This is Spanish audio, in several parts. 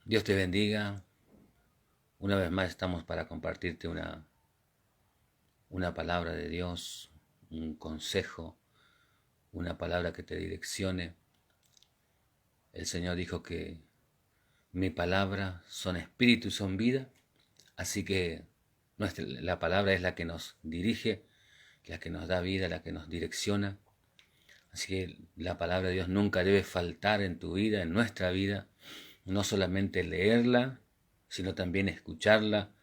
Dios te bendiga. Una vez más estamos para compartirte una palabra de Dios, un consejo, una palabra que te direccione. El Señor dijo que mi palabra son espíritu y son vida, así que la palabra es la que nos dirige, la que nos da vida, la que nos direcciona. Así que la palabra de Dios nunca debe faltar en tu vida, en nuestra vida, no solamente leerla, sino también escucharla.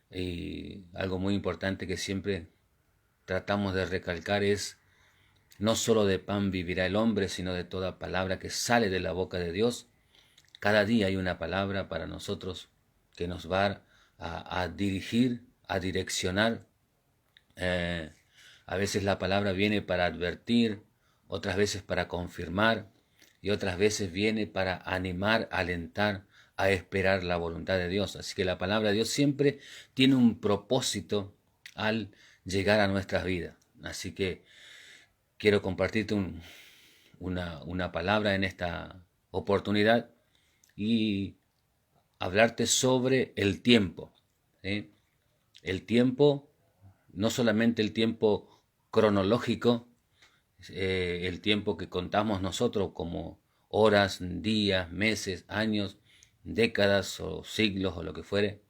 Y algo muy importante que siempre tratamos de recalcar es: no solo de pan vivirá el hombre, sino de toda palabra que sale de la boca de Dios. Cada día hay una palabra para nosotros que nos va a dirigir, a direccionar. Eh, a veces la palabra viene para advertir, otras veces para confirmar y otras veces viene para animar, alentar a esperar la voluntad de Dios. Así que la palabra de Dios siempre tiene un propósito al llegar a nuestras vidas. Así que quiero compartirte una palabra en esta oportunidad y hablarte sobre el tiempo. ¿Sí? El tiempo, no solamente el tiempo cronológico, el tiempo que contamos nosotros como horas, días, meses, años, décadas o siglos o lo que fuere,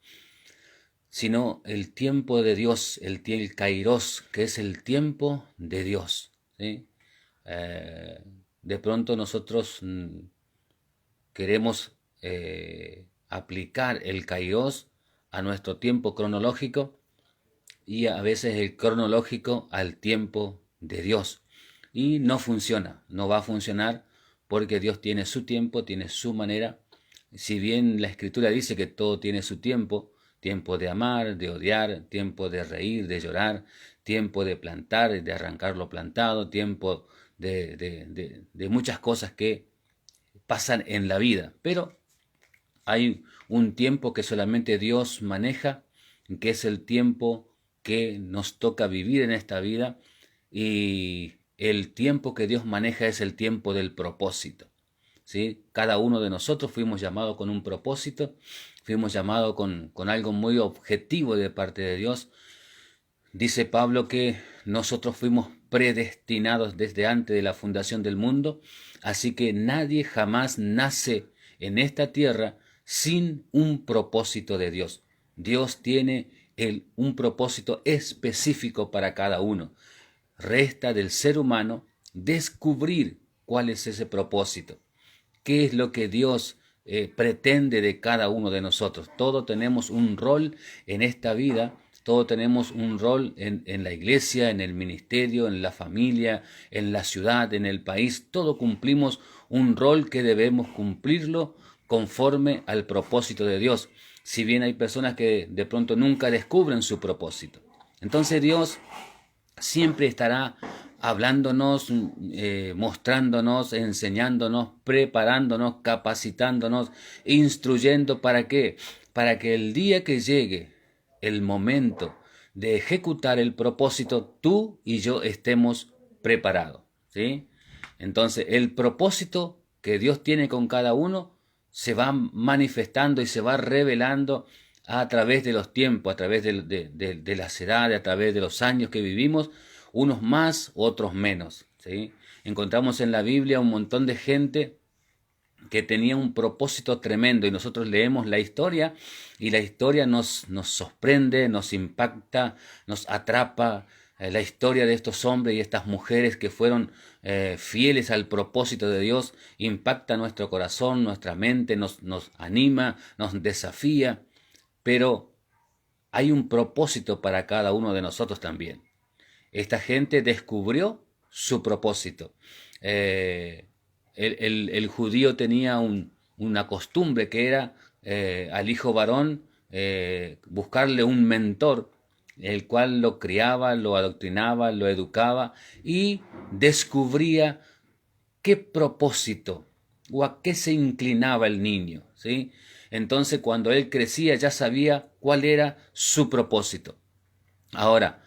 sino el tiempo de Dios, el kairos, que es el tiempo de Dios. ¿Sí? Eh, de pronto nosotros queremos aplicar el kairos a nuestro tiempo cronológico y a veces el cronológico al tiempo de Dios. Y no funciona, no va a funcionar porque Dios tiene su tiempo, tiene su manera. Si bien la Escritura dice que todo tiene su tiempo, tiempo de amar, de odiar, tiempo de reír, de llorar, tiempo de plantar, de arrancar lo plantado, tiempo de muchas cosas que pasan en la vida. Pero hay un tiempo que solamente Dios maneja, que es el tiempo que nos toca vivir en esta vida, y el tiempo que Dios maneja es el tiempo del propósito. ¿Sí? Cada uno de nosotros fuimos llamados con un propósito, fuimos llamados con algo muy objetivo de parte de Dios. Dice Pablo que nosotros fuimos predestinados desde antes de la fundación del mundo, así que nadie jamás nace en esta tierra sin un propósito de Dios. Dios tiene un propósito específico para cada uno. Resta del ser humano descubrir cuál es ese propósito, qué es lo que Dios pretende de cada uno de nosotros. Todos tenemos un rol en esta vida, todos tenemos un rol en la iglesia, en el ministerio, en la familia, en la ciudad, en el país. Todos cumplimos un rol que debemos cumplirlo conforme al propósito de Dios. Si bien hay personas que de pronto nunca descubren su propósito. Entonces Dios siempre estará hablándonos, mostrándonos, enseñándonos, preparándonos, capacitándonos, instruyendo. ¿Para qué? Para que el día que llegue el momento de ejecutar el propósito, tú y yo estemos preparados. ¿Sí? Entonces, el propósito que Dios tiene con cada uno se va manifestando y se va revelando a través de los tiempos, a través de las edades, a través de los años que vivimos, unos más, otros menos. ¿Sí? Encontramos en la Biblia un montón de gente que tenía un propósito tremendo, y nosotros leemos la historia y la historia nos sorprende, nos impacta, nos atrapa. La historia de estos hombres y estas mujeres que fueron fieles al propósito de Dios impacta nuestro corazón, nuestra mente, nos anima, nos desafía, pero hay un propósito para cada uno de nosotros también. Esta gente descubrió su propósito. Eh, el judío tenía una costumbre que era al hijo varón buscarle un mentor, el cual lo criaba, lo adoctrinaba, lo educaba y descubría qué propósito o a qué se inclinaba el niño, ¿sí? Entonces cuando él crecía ya sabía cuál era su propósito. Ahora,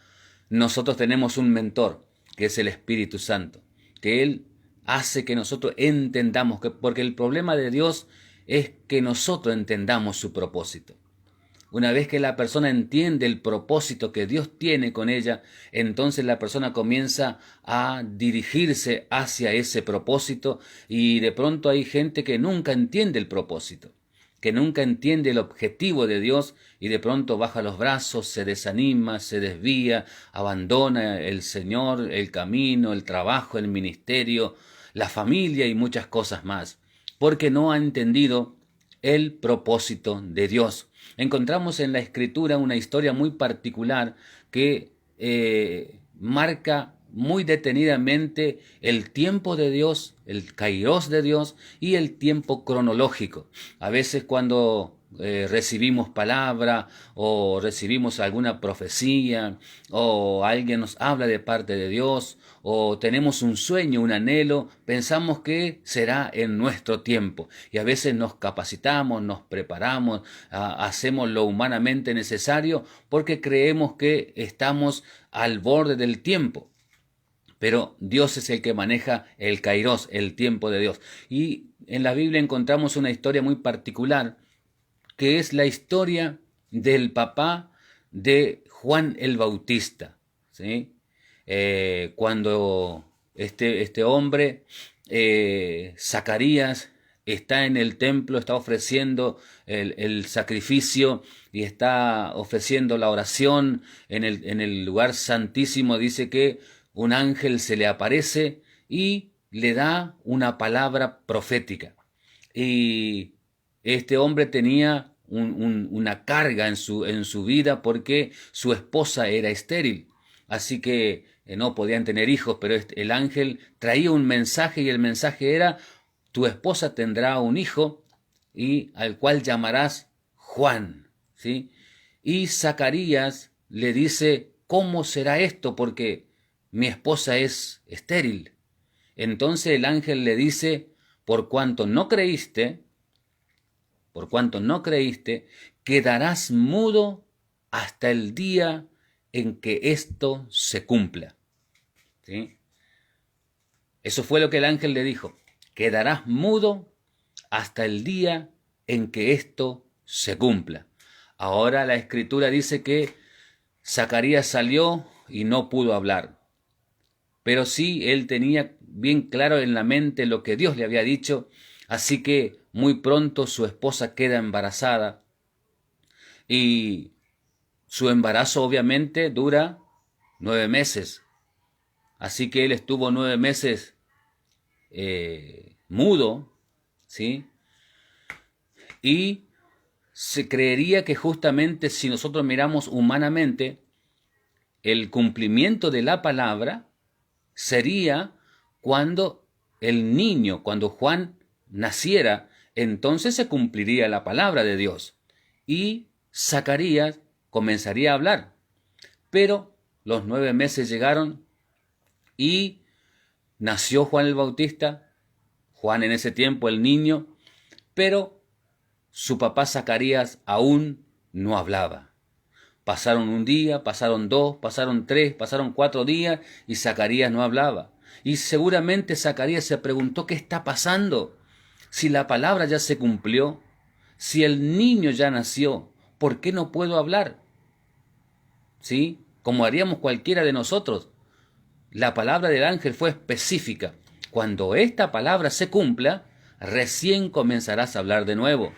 nosotros tenemos un mentor, que es el Espíritu Santo, que Él hace que nosotros entendamos que, porque el problema de Dios es que nosotros entendamos su propósito. Una vez que la persona entiende el propósito que Dios tiene con ella, entonces la persona comienza a dirigirse hacia ese propósito, y de pronto hay gente que nunca entiende el propósito, que nunca entiende el objetivo de Dios, y de pronto baja los brazos, se desanima, se desvía, abandona el Señor, el camino, el trabajo, el ministerio, la familia y muchas cosas más, porque no ha entendido el propósito de Dios. Encontramos en la Escritura una historia muy particular que marca muy detenidamente el tiempo de Dios, el kairos de Dios y el tiempo cronológico. A veces cuando recibimos palabra o recibimos alguna profecía o alguien nos habla de parte de Dios o tenemos un sueño, un anhelo, pensamos que será en nuestro tiempo, y a veces nos capacitamos, nos preparamos, hacemos lo humanamente necesario porque creemos que estamos al borde del tiempo. Pero Dios es el que maneja el kairos, el tiempo de Dios. Y en la Biblia encontramos una historia muy particular, que es la historia del papá de Juan el Bautista, ¿sí? Cuando este hombre, Zacarías, está en el templo, está ofreciendo el sacrificio y está ofreciendo la oración en el lugar santísimo, dice que un ángel se le aparece y le da una palabra profética. Y este hombre tenía una carga en su vida porque su esposa era estéril. Así que no podían tener hijos, pero el ángel traía un mensaje, y el mensaje era: tu esposa tendrá un hijo y al cual llamarás Juan, ¿sí? Y Zacarías le dice: ¿cómo será esto? Porque mi esposa es estéril. Entonces el ángel le dice: por cuanto no creíste, quedarás mudo hasta el día en que esto se cumpla. ¿Sí? Eso fue lo que el ángel le dijo: quedarás mudo hasta el día en que esto se cumpla. Ahora la Escritura dice que Zacarías salió y no pudo hablar, pero sí él tenía bien claro en la mente lo que Dios le había dicho, así que muy pronto su esposa queda embarazada, y su embarazo obviamente dura 9 meses, así que él estuvo 9 meses mudo, ¿sí? Y se creería que justamente, si nosotros miramos humanamente, el cumplimiento de la palabra sería cuando el niño, cuando Juan naciera, entonces se cumpliría la palabra de Dios y Zacarías comenzaría a hablar. Pero los 9 meses llegaron y nació Juan el Bautista, Juan en ese tiempo el niño, pero su papá Zacarías aún no hablaba. Pasaron un día, pasaron 2, pasaron 3, pasaron 4 días y Zacarías no hablaba. Y seguramente Zacarías se preguntó: ¿qué está pasando? Si la palabra ya se cumplió, si el niño ya nació, ¿por qué no puedo hablar? ¿Sí? Como haríamos cualquiera de nosotros. La palabra del ángel fue específica: cuando esta palabra se cumpla, recién comenzarás a hablar de nuevo.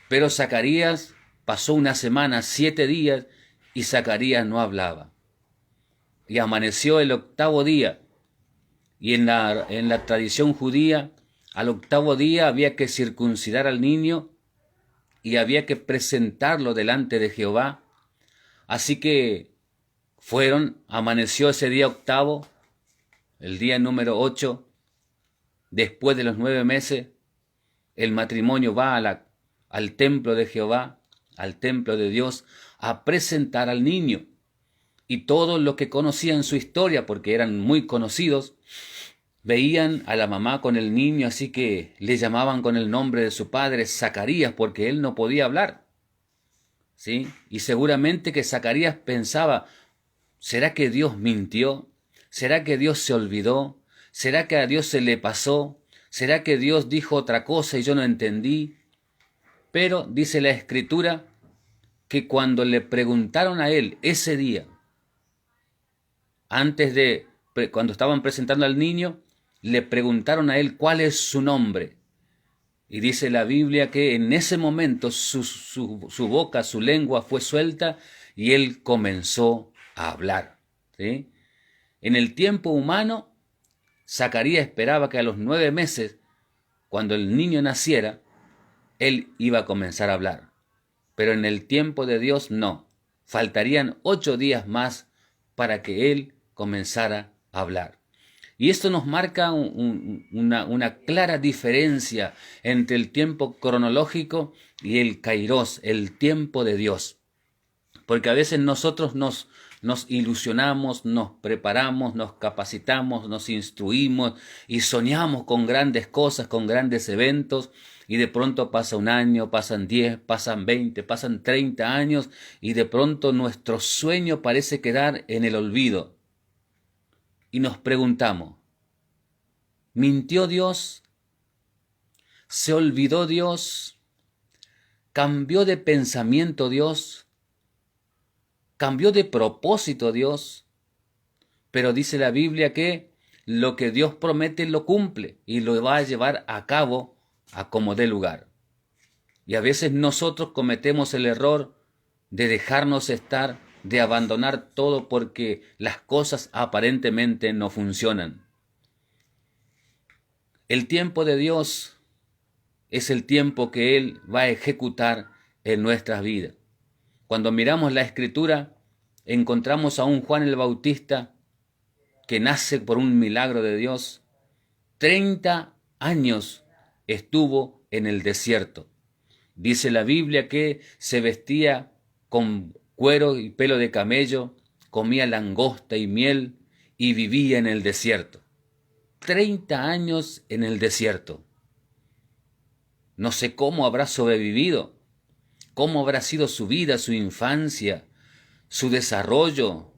Pero Zacarías pasó una semana, 7 días, y Zacarías no hablaba. Y amaneció el 8º día, y en la tradición judía, al 8º día había que circuncidar al niño y había que presentarlo delante de Jehová. Así que amaneció ese día 8º, el día número 8, después de los 9 meses, el matrimonio va al templo de Jehová, al templo de Dios, a presentar al niño. Y todos los que conocían su historia, porque eran muy conocidos, veían a la mamá con el niño, así que le llamaban con el nombre de su padre Zacarías, porque él no podía hablar, ¿sí? Y seguramente que Zacarías pensaba: ¿será que Dios mintió? ¿Será que Dios se olvidó? ¿Será que a Dios se le pasó? ¿Será que Dios dijo otra cosa y yo no entendí? Pero dice la Escritura que cuando le preguntaron a él ese día, cuando estaban presentando al niño, le preguntaron a él cuál es su nombre. Y dice la Biblia que en ese momento su boca, su lengua fue suelta y él comenzó a hablar. ¿Sí? En el tiempo humano, Zacarías esperaba que a los 9 meses, cuando el niño naciera, él iba a comenzar a hablar. Pero en el tiempo de Dios no. Faltarían 8 días más para que él comenzara a hablar. Y esto nos marca una clara diferencia entre el tiempo cronológico y el kairos, el tiempo de Dios. Porque a veces nosotros nos ilusionamos, nos preparamos, nos capacitamos, nos instruimos y soñamos con grandes cosas, con grandes eventos, y de pronto pasa un año, pasan 10, pasan 20, pasan 30 años, y de pronto nuestro sueño parece quedar en el olvido. Y nos preguntamos, ¿mintió Dios? ¿Se olvidó Dios? ¿Cambió de pensamiento Dios? ¿Cambió de propósito Dios? Pero dice la Biblia que lo que Dios promete lo cumple y lo va a llevar a cabo a como dé lugar. Y a veces nosotros cometemos el error de dejarnos estar, de abandonar todo porque las cosas aparentemente no funcionan. El tiempo de Dios es el tiempo que Él va a ejecutar en nuestras vidas. Cuando miramos la Escritura, encontramos a un Juan el Bautista que nace por un milagro de Dios. 30 años estuvo en el desierto. Dice la Biblia que se vestía con cuero y pelo de camello, comía langosta y miel y vivía en el desierto. 30 años en el desierto. No sé cómo habrá sobrevivido, cómo habrá sido su vida, su infancia, su desarrollo.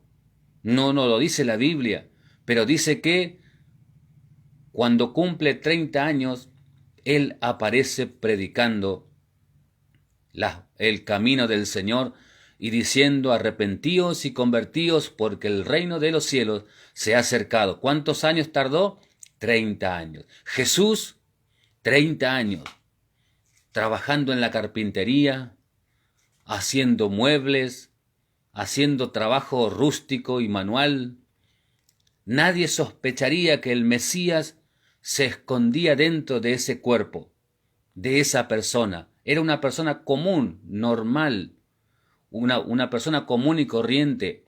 No lo dice la Biblia, pero dice que cuando cumple 30 años, él aparece predicando el camino del Señor y diciendo: arrepentíos y convertíos porque el reino de los cielos se ha acercado. ¿Cuántos años tardó? 30 años. Jesús, 30 años, trabajando en la carpintería, haciendo muebles, haciendo trabajo rústico y manual. Nadie sospecharía que el Mesías se escondía dentro de ese cuerpo, de esa persona. Era una persona común, normal, una persona común y corriente,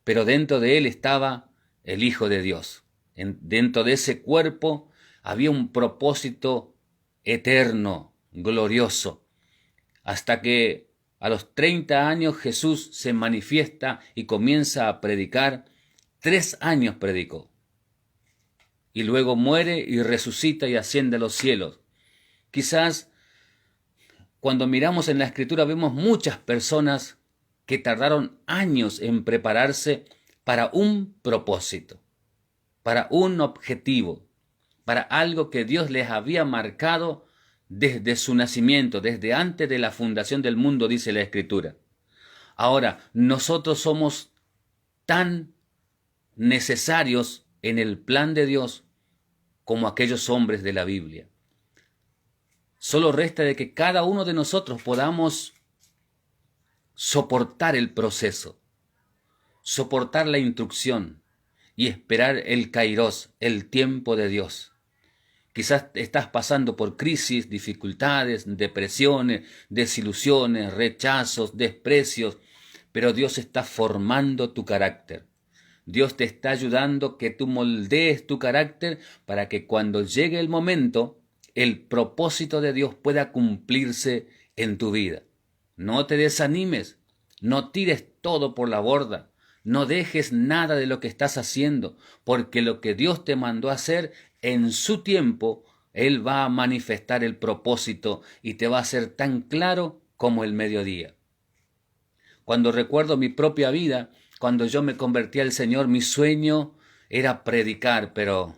pero dentro de él estaba el Hijo de Dios. Dentro de ese cuerpo había un propósito eterno, glorioso, hasta que a los 30 años Jesús se manifiesta y comienza a predicar. 3 años predicó. Y luego muere y resucita y asciende a los cielos. Quizás cuando miramos en la Escritura vemos muchas personas que tardaron años en prepararse para un propósito, para un objetivo, para algo que Dios les había marcado desde su nacimiento, desde antes de la fundación del mundo, dice la Escritura. Ahora, nosotros somos tan necesarios en el plan de Dios como aquellos hombres de la Biblia. Solo resta de que cada uno de nosotros podamos soportar el proceso, soportar la instrucción y esperar el kairos, el tiempo de Dios. Quizás estás pasando por crisis, dificultades, depresiones, desilusiones, rechazos, desprecios, pero Dios está formando tu carácter. Dios te está ayudando que tú moldees tu carácter para que cuando llegue el momento, el propósito de Dios pueda cumplirse en tu vida. No te desanimes, no tires todo por la borda, no dejes nada de lo que estás haciendo, porque lo que Dios te mandó a hacer en su tiempo, Él va a manifestar el propósito y te va a ser tan claro como el mediodía. Cuando recuerdo mi propia vida, cuando yo me convertí al Señor, mi sueño era predicar, pero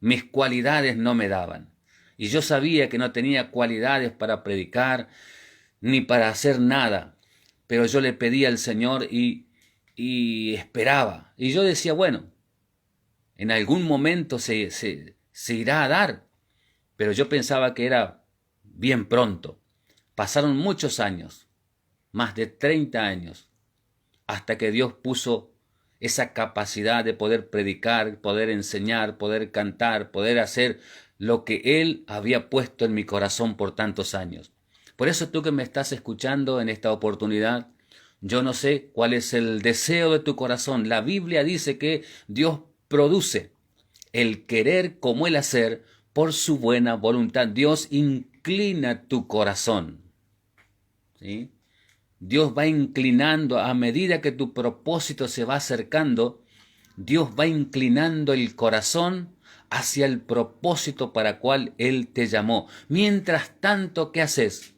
mis cualidades no me daban. Y yo sabía que no tenía cualidades para predicar ni para hacer nada, pero yo le pedía al Señor y esperaba. Y yo decía, bueno, en algún momento se irá a dar, pero yo pensaba que era bien pronto. Pasaron muchos años, más de 30 años, hasta que Dios puso esa capacidad de poder predicar, poder enseñar, poder cantar, poder hacer lo que Él había puesto en mi corazón por tantos años. Por eso tú que me estás escuchando en esta oportunidad, yo no sé cuál es el deseo de tu corazón. La Biblia dice que Dios produce el querer como el hacer por su buena voluntad. Dios inclina tu corazón, ¿sí? Dios va inclinando, a medida que tu propósito se va acercando, Dios va inclinando el corazón hacia el propósito para cual Él te llamó. Mientras tanto, ¿qué haces?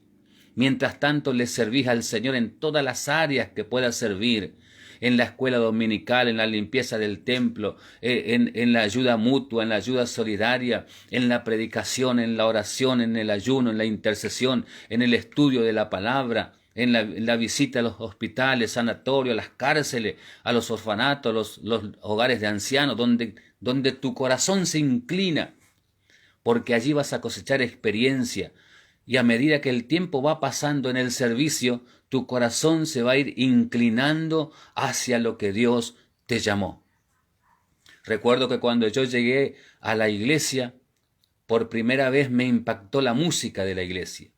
Mientras tanto, le servís al Señor en todas las áreas que puedas servir, en la escuela dominical, en la limpieza del templo, en la ayuda mutua, en la ayuda solidaria, en la predicación, en la oración, en el ayuno, en la intercesión, en el estudio de la palabra, en la visita a los hospitales, sanatorios, a las cárceles, a los orfanatos, los hogares de ancianos, donde tu corazón se inclina, porque allí vas a cosechar experiencia. Y a medida que el tiempo va pasando en el servicio, tu corazón se va a ir inclinando hacia lo que Dios te llamó. Recuerdo que cuando yo llegué a la iglesia, por primera vez me impactó la música de la iglesia.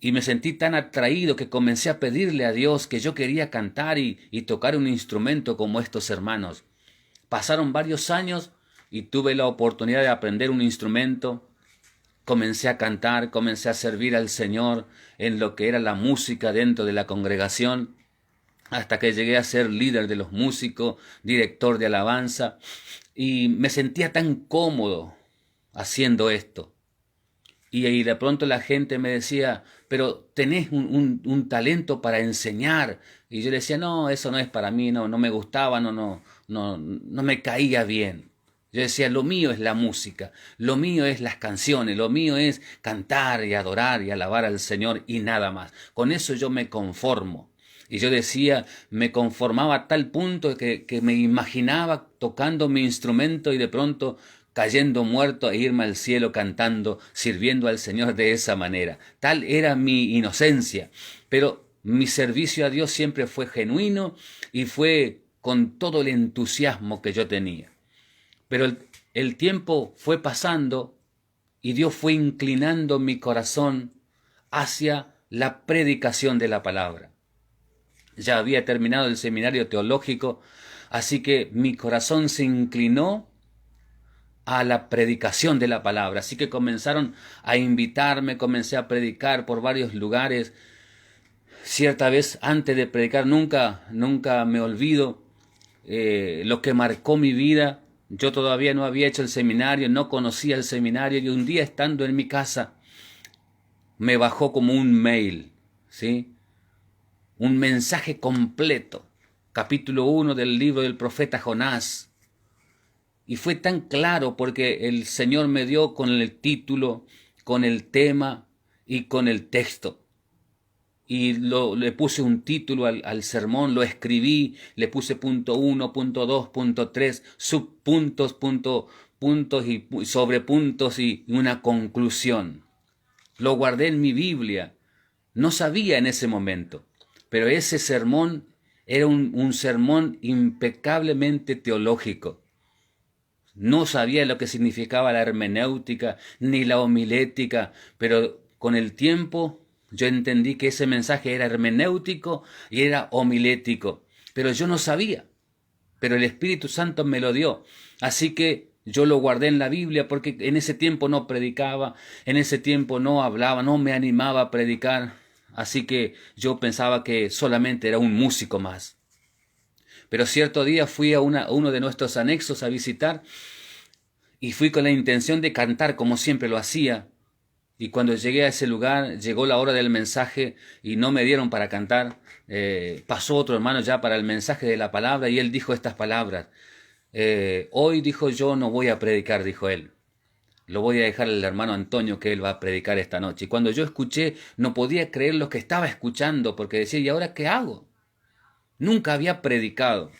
Y me sentí tan atraído que comencé a pedirle a Dios que yo quería cantar y tocar un instrumento como estos hermanos. Pasaron varios años y tuve la oportunidad de aprender un instrumento. Comencé a cantar, comencé a servir al Señor en lo que era la música dentro de la congregación, hasta que llegué a ser líder de los músicos, director de alabanza, y me sentía tan cómodo haciendo esto. Y de pronto la gente me decía, pero tenés un talento para enseñar. Y yo le decía, no, eso no es para mí, no me gustaba, no me caía bien. Yo decía, lo mío es la música, lo mío es las canciones, lo mío es cantar y adorar y alabar al Señor y nada más. Con eso yo me conformo. Y yo decía, me conformaba a tal punto que me imaginaba tocando mi instrumento y de pronto cayendo muerto e irme al cielo cantando, sirviendo al Señor de esa manera. Tal era mi inocencia. Pero mi servicio a Dios siempre fue genuino y fue con todo el entusiasmo que yo tenía. Pero el tiempo fue pasando y Dios fue inclinando mi corazón hacia la predicación de la palabra. Ya había terminado el seminario teológico, así que mi corazón se inclinó a la predicación de la palabra. Así que comenzaron a invitarme, comencé a predicar por varios lugares. Cierta vez, antes de predicar, nunca me olvido lo que marcó mi vida. Yo todavía no había hecho el seminario, no conocía el seminario, y un día estando en mi casa me bajó como un mail, ¿sí? Un mensaje completo, capítulo 1 del libro del profeta Jonás. Y fue tan claro porque el Señor me dio con el título, con el tema y con el texto. Y le puse un título al sermón, lo escribí, le puse punto 1, punto 2, punto 3, subpuntos, puntos y sobrepuntos y una conclusión. Lo guardé en mi Biblia. No sabía en ese momento, pero ese sermón era un sermón impecablemente teológico. No sabía lo que significaba la hermenéutica ni la homilética, pero con el tiempo yo entendí que ese mensaje era hermenéutico y era homilético, pero yo no sabía, pero el Espíritu Santo me lo dio. Así que yo lo guardé en la Biblia porque en ese tiempo no predicaba, en ese tiempo no hablaba, no me animaba a predicar, así que yo pensaba que solamente era un músico más. Pero cierto día fui a uno de nuestros anexos a visitar y fui con la intención de cantar como siempre lo hacía. Y cuando llegué a ese lugar, llegó la hora del mensaje y no me dieron para cantar. Pasó otro hermano ya para el mensaje de la palabra y él dijo estas palabras. Hoy, dijo, yo no voy a predicar, dijo él. Lo voy a dejar al hermano Antonio, que él va a predicar esta noche. Y cuando yo escuché, no podía creer lo que estaba escuchando, porque decía, ¿y ahora qué hago? Nunca había predicado.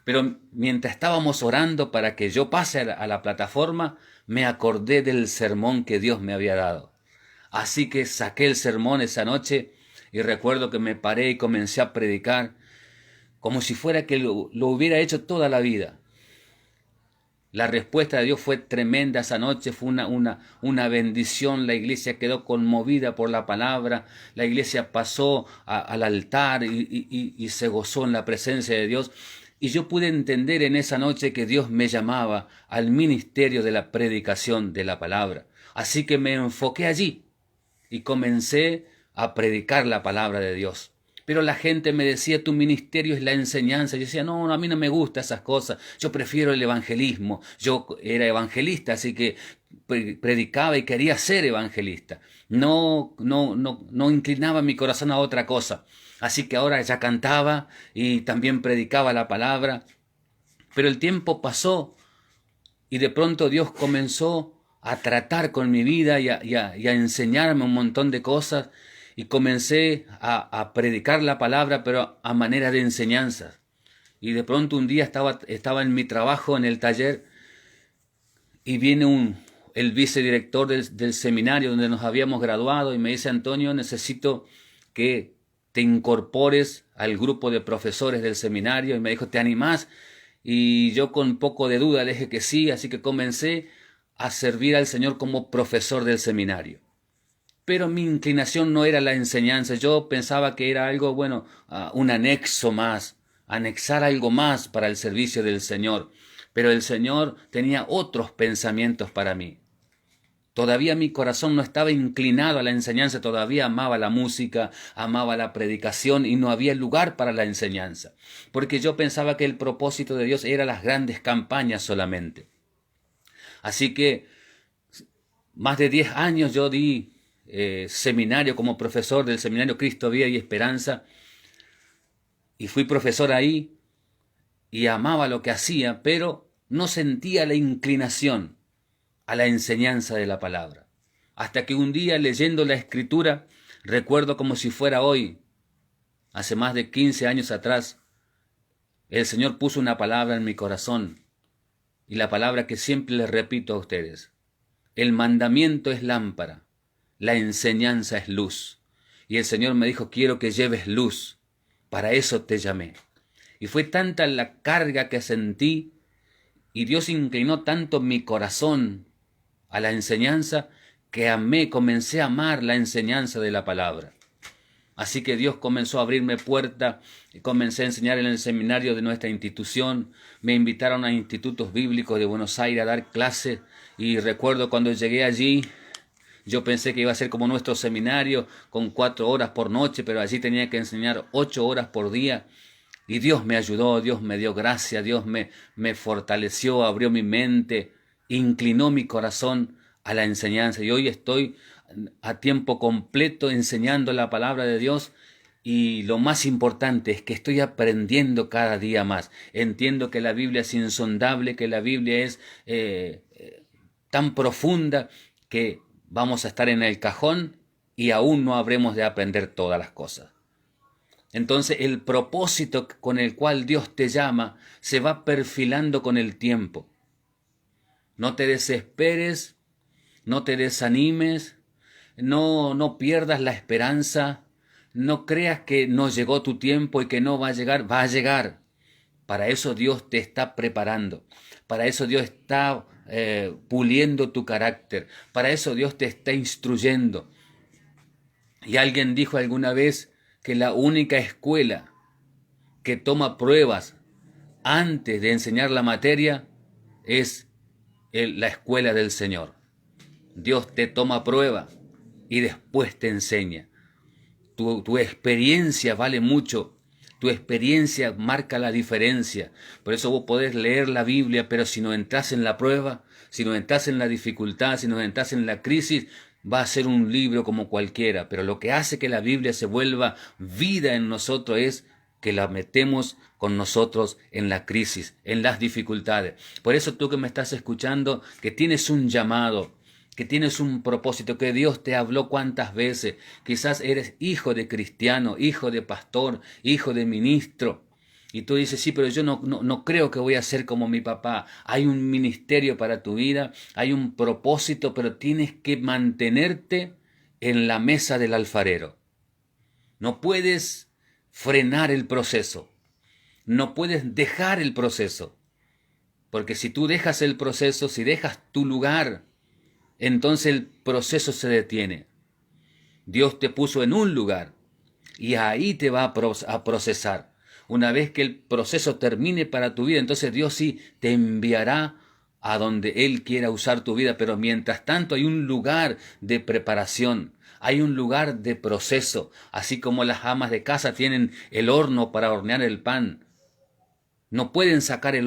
Pero mientras estábamos orando para que yo pase a la plataforma, me acordé del sermón que Dios me había dado. Así que saqué el sermón esa noche y recuerdo que me paré y comencé a predicar como si fuera que lo hubiera hecho toda la vida. La respuesta de Dios fue tremenda esa noche, fue una bendición. La iglesia quedó conmovida por la palabra, la iglesia pasó al altar y se gozó en la presencia de Dios. Y yo pude entender en esa noche que Dios me llamaba al ministerio de la predicación de la palabra. Así que me enfoqué allí y comencé a predicar la palabra de Dios. Pero la gente me decía, tu ministerio es la enseñanza. Yo decía, no, a mí no me gustan esas cosas. Yo prefiero el evangelismo. Yo era evangelista, así que predicaba y quería ser evangelista. No inclinaba mi corazón a otra cosa. Así que ahora ya cantaba y también predicaba la palabra. Pero el tiempo pasó y de pronto Dios comenzó a tratar con mi vida y a enseñarme un montón de cosas. Y comencé a predicar la palabra, pero a manera de enseñanza. Y de pronto un día estaba en mi trabajo, en el taller, y viene el vicedirector del seminario donde nos habíamos graduado y me dice, Antonio, necesito que te incorpores al grupo de profesores del seminario. Y me dijo, ¿te animás? Y yo con poco de duda le dije que sí, así que comencé a servir al Señor como profesor del seminario. Pero mi inclinación no era la enseñanza, yo pensaba que era algo, bueno, un anexo más, anexar algo más para el servicio del Señor. Pero el Señor tenía otros pensamientos para mí. Todavía mi corazón no estaba inclinado a la enseñanza, todavía amaba la música, amaba la predicación y no había lugar para la enseñanza. Porque yo pensaba que el propósito de Dios era las grandes campañas solamente. Así que más de 10 años yo di seminario como profesor del seminario Cristo, Vida y Esperanza, y fui profesor ahí y amaba lo que hacía, pero no sentía la inclinación a la enseñanza de la palabra. Hasta que un día, leyendo la Escritura, recuerdo como si fuera hoy, hace más de 15 años atrás, el Señor puso una palabra en mi corazón, y la palabra que siempre les repito a ustedes: el mandamiento es lámpara, la enseñanza es luz. Y el Señor me dijo, quiero que lleves luz, para eso te llamé. Y fue tanta la carga que sentí, y Dios inclinó tanto mi corazón a la enseñanza, que comencé a amar la enseñanza de la palabra. Así que Dios comenzó a abrirme puerta y comencé a enseñar en el seminario de nuestra institución. Me invitaron a institutos bíblicos de Buenos Aires a dar clases, y recuerdo cuando llegué allí, yo pensé que iba a ser como nuestro seminario, con 4 horas por noche, pero allí tenía que enseñar 8 horas por día. Y Dios me ayudó, Dios me dio gracia, Dios me fortaleció, abrió mi mente, inclinó mi corazón a la enseñanza. Y hoy estoy a tiempo completo enseñando la palabra de Dios. Y lo más importante es que estoy aprendiendo cada día más. Entiendo que la Biblia es insondable, que la Biblia es tan profunda que vamos a estar en el cajón y aún no habremos de aprender todas las cosas. Entonces el propósito con el cual Dios te llama se va perfilando con el tiempo. No te desesperes, no te desanimes, no pierdas la esperanza, no creas que no llegó tu tiempo y que no va a llegar, va a llegar. Para eso Dios te está preparando, para eso Dios está puliendo tu carácter, para eso Dios te está instruyendo. Y alguien dijo alguna vez que la única escuela que toma pruebas antes de enseñar la materia es la escuela del Señor. Dios te toma prueba y después te enseña. Tu experiencia vale mucho. Tu experiencia marca la diferencia. Por eso vos podés leer la Biblia, pero si no entras en la prueba, si no entras en la dificultad, si no entras en la crisis, va a ser un libro como cualquiera. Pero lo que hace que la Biblia se vuelva vida en nosotros es que la metemos con nosotros en la crisis, en las dificultades. Por eso tú que me estás escuchando, que tienes un llamado, que tienes un propósito, que Dios te habló cuántas veces. Quizás eres hijo de cristiano, hijo de pastor, hijo de ministro. Y tú dices, sí, pero yo no creo que voy a ser como mi papá. Hay un ministerio para tu vida, hay un propósito, pero tienes que mantenerte en la mesa del alfarero. No puedes frenar el proceso. No puedes dejar el proceso. Porque si tú dejas el proceso, si dejas tu lugar, entonces el proceso se detiene. Dios te puso en un lugar y ahí te va a procesar. Una vez que el proceso termine para tu vida, entonces Dios sí te enviará a donde Él quiera usar tu vida, pero mientras tanto hay un lugar de preparación, hay un lugar de proceso, así como las amas de casa tienen el horno para hornear el pan. No pueden sacar el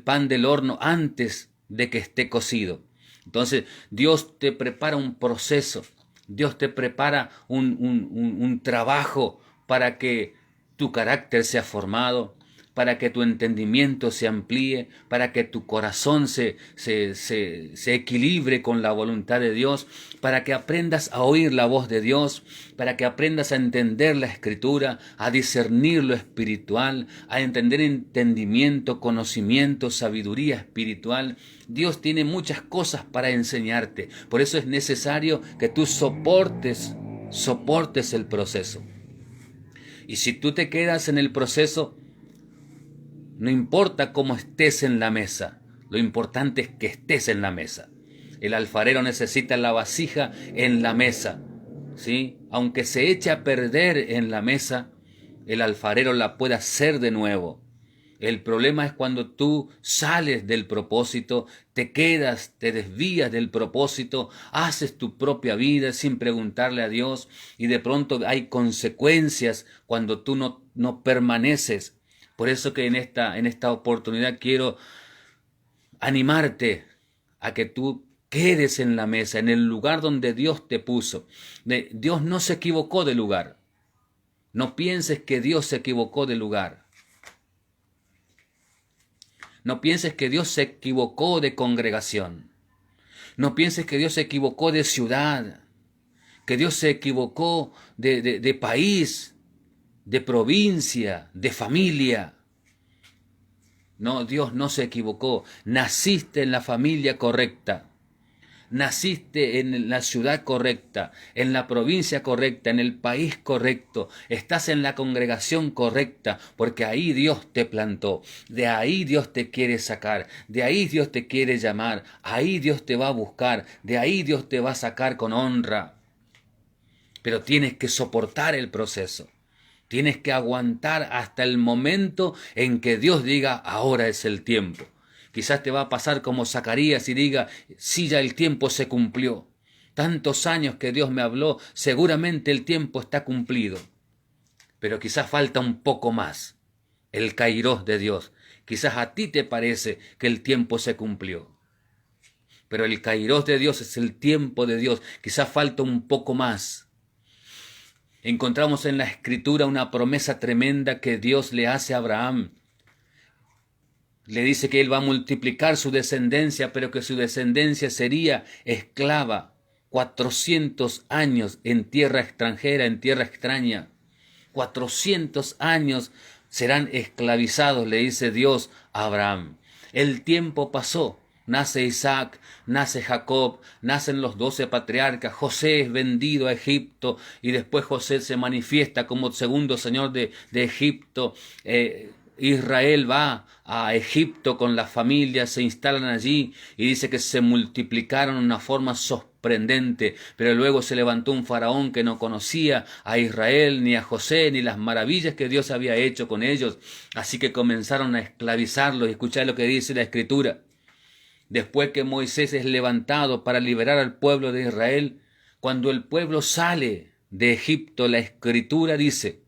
pan del horno antes de que esté cocido. Entonces Dios te prepara un proceso, Dios te prepara un trabajo para que tu carácter sea formado, para que tu entendimiento se amplíe, para que tu corazón se equilibre con la voluntad de Dios, para que aprendas a oír la voz de Dios, para que aprendas a entender la Escritura, a discernir lo espiritual, a entender entendimiento, conocimiento, sabiduría espiritual. Dios tiene muchas cosas para enseñarte. Por eso es necesario que tú soportes el proceso. Y si tú te quedas en el proceso, no importa cómo estés en la mesa, lo importante es que estés en la mesa. El alfarero necesita la vasija en la mesa, ¿sí? Aunque se eche a perder en la mesa, el alfarero la puede hacer de nuevo. El problema es cuando tú sales del propósito, te quedas, te desvías del propósito, haces tu propia vida sin preguntarle a Dios y de pronto hay consecuencias cuando tú no permaneces. Por eso que en esta oportunidad quiero animarte a que tú quedes en la mesa, en el lugar donde Dios te puso. Dios no se equivocó de lugar. No pienses que Dios se equivocó de lugar. No pienses que Dios se equivocó de congregación. No pienses que Dios se equivocó de ciudad, que Dios se equivocó de país, de provincia, de familia. No, Dios no se equivocó. Naciste en la familia correcta. Naciste en la ciudad correcta, en la provincia correcta, en el país correcto. Estás en la congregación correcta, porque ahí Dios te plantó. De ahí Dios te quiere sacar. De ahí Dios te quiere llamar. Ahí Dios te va a buscar. De ahí Dios te va a sacar con honra. Pero tienes que soportar el proceso. Tienes que aguantar hasta el momento en que Dios diga, ahora es el tiempo. Quizás te va a pasar como Zacarías y diga, sí, ya el tiempo se cumplió. Tantos años que Dios me habló, seguramente el tiempo está cumplido. Pero quizás falta un poco más, el kairós de Dios. Quizás a ti te parece que el tiempo se cumplió. Pero el kairós de Dios es el tiempo de Dios. Quizás falta un poco más. Encontramos en la Escritura una promesa tremenda que Dios le hace a Abraham. Le dice que él va a multiplicar su descendencia, pero que su descendencia sería esclava 400 años en tierra extranjera, en tierra extraña. 400 años serán esclavizados, le dice Dios a Abraham. El tiempo pasó. Nace Isaac, nace Jacob, nacen los 12 patriarcas, José es vendido a Egipto y después José se manifiesta como segundo señor de Egipto. Israel va a Egipto con la familia, se instalan allí y dice que se multiplicaron de una forma sorprendente, pero luego se levantó un faraón que no conocía a Israel, ni a José, ni las maravillas que Dios había hecho con ellos, así que comenzaron a esclavizarlos. Y escuchad lo que dice la Escritura. Después que Moisés es levantado para liberar al pueblo de Israel, cuando el pueblo sale de Egipto, la Escritura dice,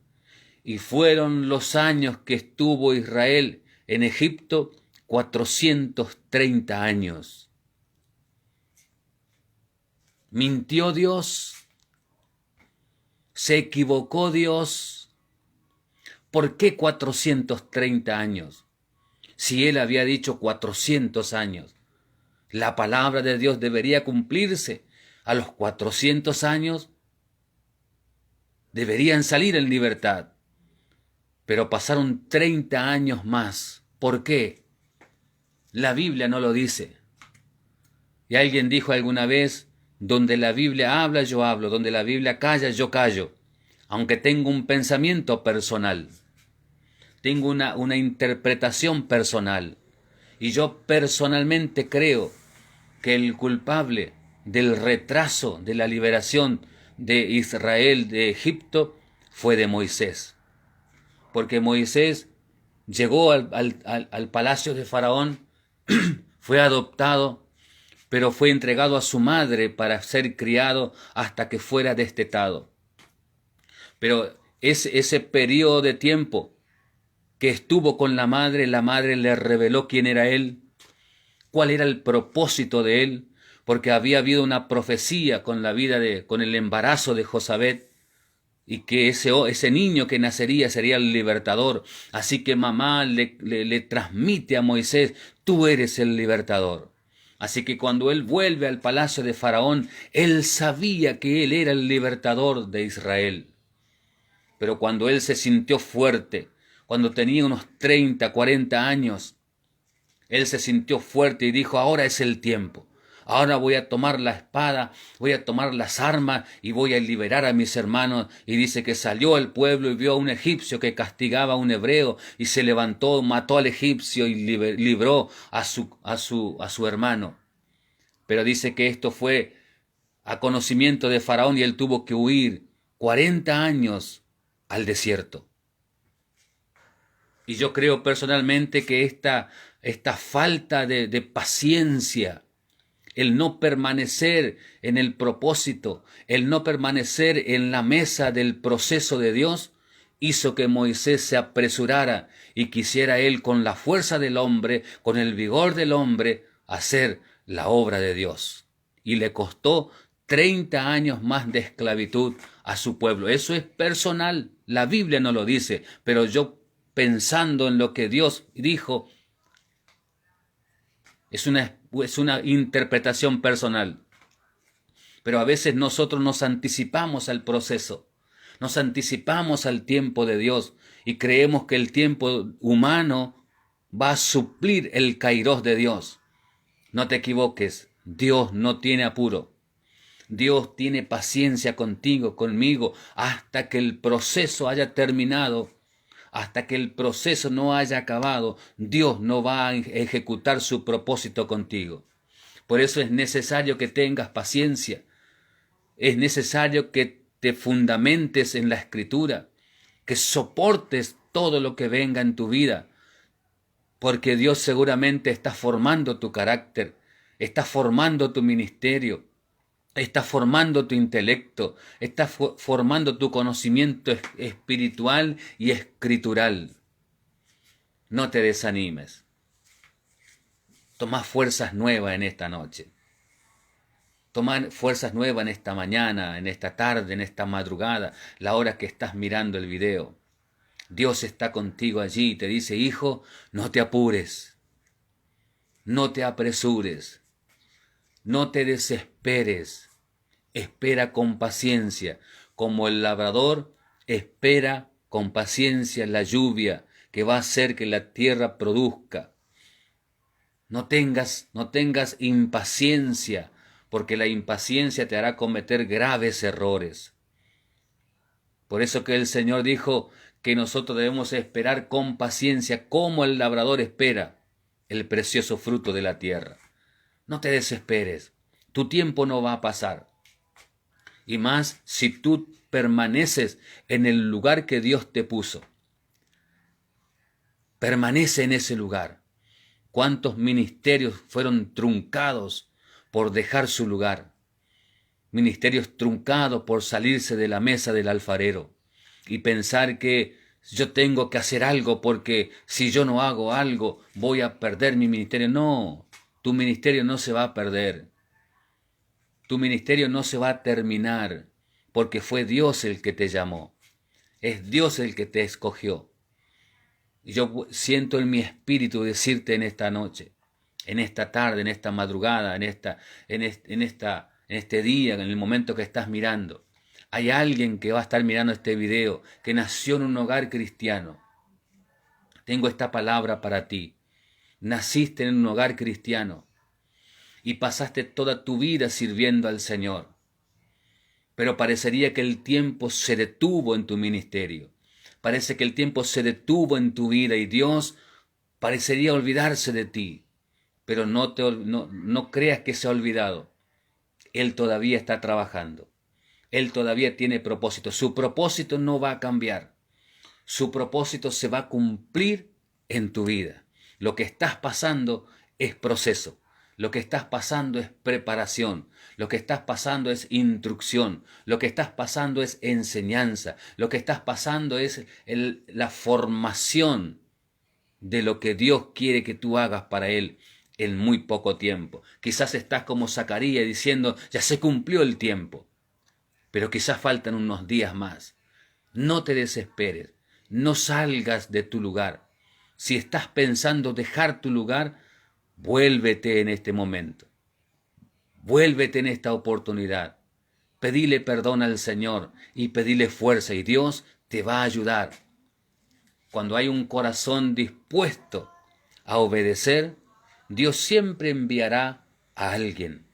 y fueron los años que estuvo Israel en Egipto 430 años. ¿Mintió Dios? ¿Se equivocó Dios? ¿Por qué 430 años? Si él había dicho 400 años. La palabra de Dios debería cumplirse. A los 400 años deberían salir en libertad. Pero pasaron 30 años más. ¿Por qué? La Biblia no lo dice. Y alguien dijo alguna vez, donde la Biblia habla, yo hablo, donde la Biblia calla, yo callo, aunque tengo un pensamiento personal, tengo una interpretación personal, y yo personalmente creo que el culpable del retraso de la liberación de Israel de Egipto fue de Moisés, porque Moisés llegó al palacio de Faraón, fue adoptado, pero fue entregado a su madre para ser criado hasta que fuera destetado. Pero ese periodo de tiempo que estuvo con la madre le reveló quién era él, cuál era el propósito de él, porque había habido una profecía con con el embarazo de Josabet, y que ese niño que nacería sería el libertador. Así que mamá le transmite a Moisés, tú eres el libertador. Así que cuando él vuelve al palacio de Faraón, él sabía que él era el libertador de Israel. Pero cuando él se sintió fuerte, cuando tenía unos 30, 40 años, él se sintió fuerte y dijo, ahora es el tiempo. Ahora voy a tomar la espada, voy a tomar las armas y voy a liberar a mis hermanos. Y dice que salió al pueblo y vio a un egipcio que castigaba a un hebreo y se levantó, mató al egipcio y libró a su hermano. Pero dice que esto fue a conocimiento de Faraón y él tuvo que huir 40 años al desierto. Y yo creo personalmente que esta falta de paciencia, el no permanecer en el propósito, el no permanecer en la mesa del proceso de Dios, hizo que Moisés se apresurara y quisiera él con la fuerza del hombre, con el vigor del hombre, hacer la obra de Dios. Y le costó 30 años más de esclavitud a su pueblo. Eso es personal, la Biblia no lo dice, pero yo pensando en lo que Dios dijo, es una interpretación personal. Pero a veces nosotros nos anticipamos al proceso, nos anticipamos al tiempo de Dios y creemos que el tiempo humano va a suplir el kairos de Dios. No te equivoques, Dios no tiene apuro. Dios tiene paciencia contigo, conmigo, hasta que el proceso haya terminado. Hasta que el proceso no haya acabado, Dios no va a ejecutar su propósito contigo. Por eso es necesario que tengas paciencia. Es necesario que te fundamentes en la Escritura, que soportes todo lo que venga en tu vida, porque Dios seguramente está formando tu carácter, está formando tu ministerio, está formando tu intelecto, está formando tu conocimiento espiritual y escritural. No te desanimes. Toma fuerzas nuevas en esta noche. Toma fuerzas nuevas en esta mañana, en esta tarde, en esta madrugada, la hora que estás mirando el video. Dios está contigo allí y te dice, hijo, no te apures, no te apresures. No te desesperes, espera con paciencia, como el labrador espera con paciencia la lluvia que va a hacer que la tierra produzca. No tengas impaciencia, porque la impaciencia te hará cometer graves errores. Por eso que el Señor dijo que nosotros debemos esperar con paciencia, como el labrador espera el precioso fruto de la tierra. No te desesperes, tu tiempo no va a pasar. Y más si tú permaneces en el lugar que Dios te puso. Permanece en ese lugar. ¿Cuántos ministerios fueron truncados por dejar su lugar? Ministerios truncados por salirse de la mesa del alfarero y pensar que yo tengo que hacer algo porque si yo no hago algo voy a perder mi ministerio. No. Tu ministerio no se va a perder. Tu ministerio no se va a terminar porque fue Dios el que te llamó. Es Dios el que te escogió. Y yo siento en mi espíritu decirte en esta noche, en esta tarde, en esta madrugada, en este día, en el momento que estás mirando. Hay alguien que va a estar mirando este video, que nació en un hogar cristiano. Tengo esta palabra para ti. Naciste en un hogar cristiano y pasaste toda tu vida sirviendo al Señor. Pero parecería que el tiempo se detuvo en tu ministerio. Parece que el tiempo se detuvo en tu vida y Dios parecería olvidarse de ti. Pero no creas que se ha olvidado. Él todavía está trabajando. Él todavía tiene propósito. Su propósito no va a cambiar. Su propósito se va a cumplir en tu vida. Lo que estás pasando es proceso. Lo que estás pasando es preparación. Lo que estás pasando es instrucción. Lo que estás pasando es enseñanza. Lo que estás pasando es la formación de lo que Dios quiere que tú hagas para Él en muy poco tiempo. Quizás estás como Zacarías diciendo, ya se cumplió el tiempo, pero quizás faltan unos días más. No te desesperes, no salgas de tu lugar. Si estás pensando dejar tu lugar, vuélvete en este momento. Vuélvete en esta oportunidad. Pedile perdón al Señor y pedile fuerza y Dios te va a ayudar. Cuando hay un corazón dispuesto a obedecer, Dios siempre enviará a alguien.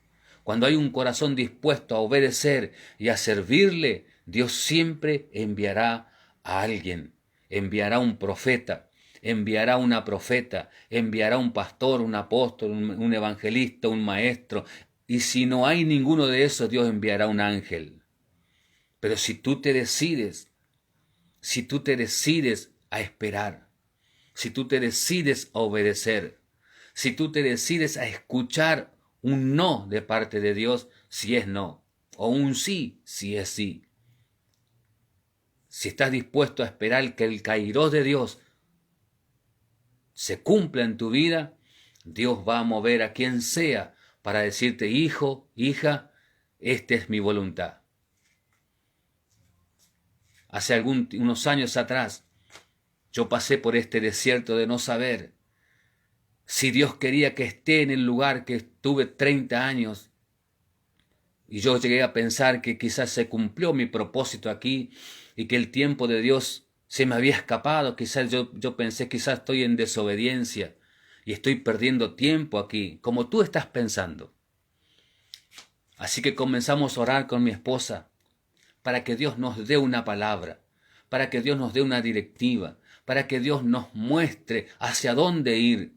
Cuando hay un corazón dispuesto a obedecer y a servirle, Dios siempre enviará a alguien. Enviará un profeta, enviará una profeta, enviará un pastor, un apóstol, un evangelista, un maestro. Y si no hay ninguno de esos, Dios enviará un ángel. Pero si tú te decides a esperar, si tú te decides a obedecer, si tú te decides a escuchar un no de parte de Dios, si es no, o un sí, si es sí. Si estás dispuesto a esperar que el kairos de Dios se cumpla en tu vida, Dios va a mover a quien sea para decirte, hijo, hija, esta es mi voluntad. Hace unos años atrás, yo pasé por este desierto de no saber si Dios quería que esté en el lugar que estuve 30 años. Y yo llegué a pensar que quizás se cumplió mi propósito aquí y que el tiempo de Dios se me había escapado. Quizás yo pensé, quizás estoy en desobediencia y estoy perdiendo tiempo aquí, como tú estás pensando. Así que comenzamos a orar con mi esposa para que Dios nos dé una palabra, para que Dios nos dé una directiva, para que Dios nos muestre hacia dónde ir.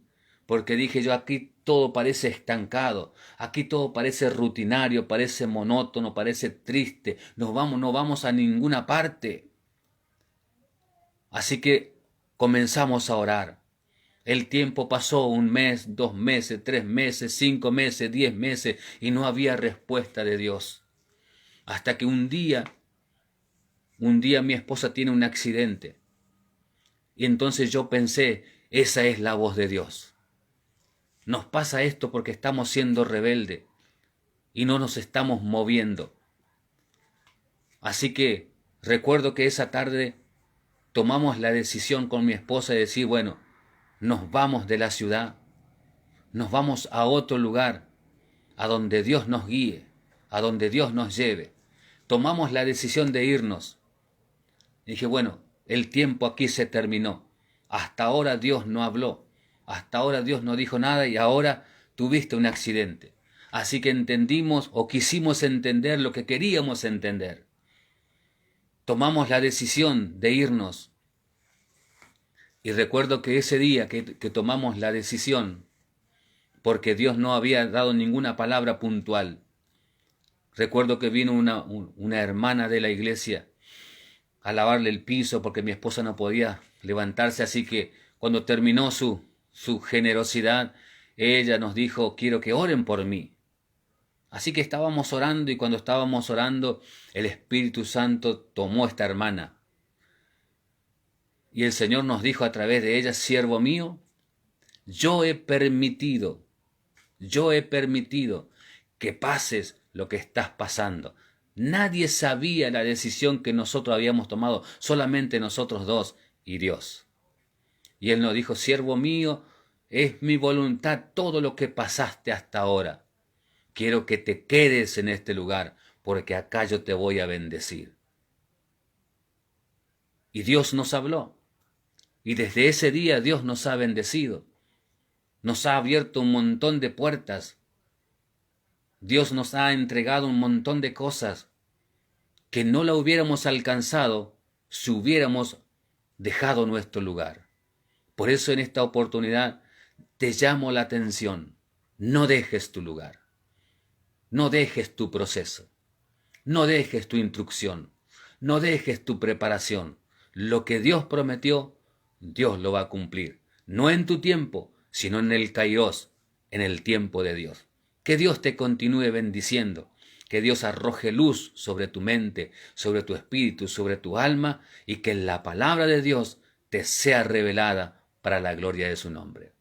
Porque dije yo, aquí todo parece estancado, aquí todo parece rutinario, parece monótono, parece triste, no vamos a ninguna parte. Así que comenzamos a orar. El tiempo pasó, 1 mes, 2 meses, 3 meses, 5 meses, 10 meses, y no había respuesta de Dios. Hasta que un día mi esposa tiene un accidente. Y entonces yo pensé, esa es la voz de Dios. Nos pasa esto porque estamos siendo rebeldes y no nos estamos moviendo. Así que recuerdo que esa tarde tomamos la decisión con mi esposa de decir, bueno, nos vamos de la ciudad, nos vamos a otro lugar, a donde Dios nos guíe, a donde Dios nos lleve. Tomamos la decisión de irnos. Y dije, bueno, el tiempo aquí se terminó. Hasta ahora Dios no habló. Hasta ahora Dios no dijo nada y ahora tuviste un accidente. Así que entendimos o quisimos entender lo que queríamos entender. Tomamos la decisión de irnos. Y recuerdo que ese día que tomamos la decisión, porque Dios no había dado ninguna palabra puntual, recuerdo que vino una hermana de la iglesia a lavarle el piso porque mi esposa no podía levantarse, así que cuando terminó su generosidad, ella nos dijo, quiero que oren por mí. Así que estábamos orando y cuando estábamos orando, el Espíritu Santo tomó a esta hermana. Y el Señor nos dijo a través de ella, siervo mío, yo he permitido que pases lo que estás pasando. Nadie sabía la decisión que nosotros habíamos tomado, solamente nosotros dos y Dios. Y Él nos dijo, siervo mío, es mi voluntad todo lo que pasaste hasta ahora. Quiero que te quedes en este lugar, porque acá yo te voy a bendecir. Y Dios nos habló. Y desde ese día Dios nos ha bendecido. Nos ha abierto un montón de puertas. Dios nos ha entregado un montón de cosas que no la hubiéramos alcanzado si hubiéramos dejado nuestro lugar. Por eso en esta oportunidad te llamo la atención. No dejes tu lugar. No dejes tu proceso. No dejes tu instrucción. No dejes tu preparación. Lo que Dios prometió, Dios lo va a cumplir. No en tu tiempo, sino en el Kairos, en el tiempo de Dios. Que Dios te continúe bendiciendo. Que Dios arroje luz sobre tu mente, sobre tu espíritu, sobre tu alma, y que la palabra de Dios te sea revelada para la gloria de su nombre.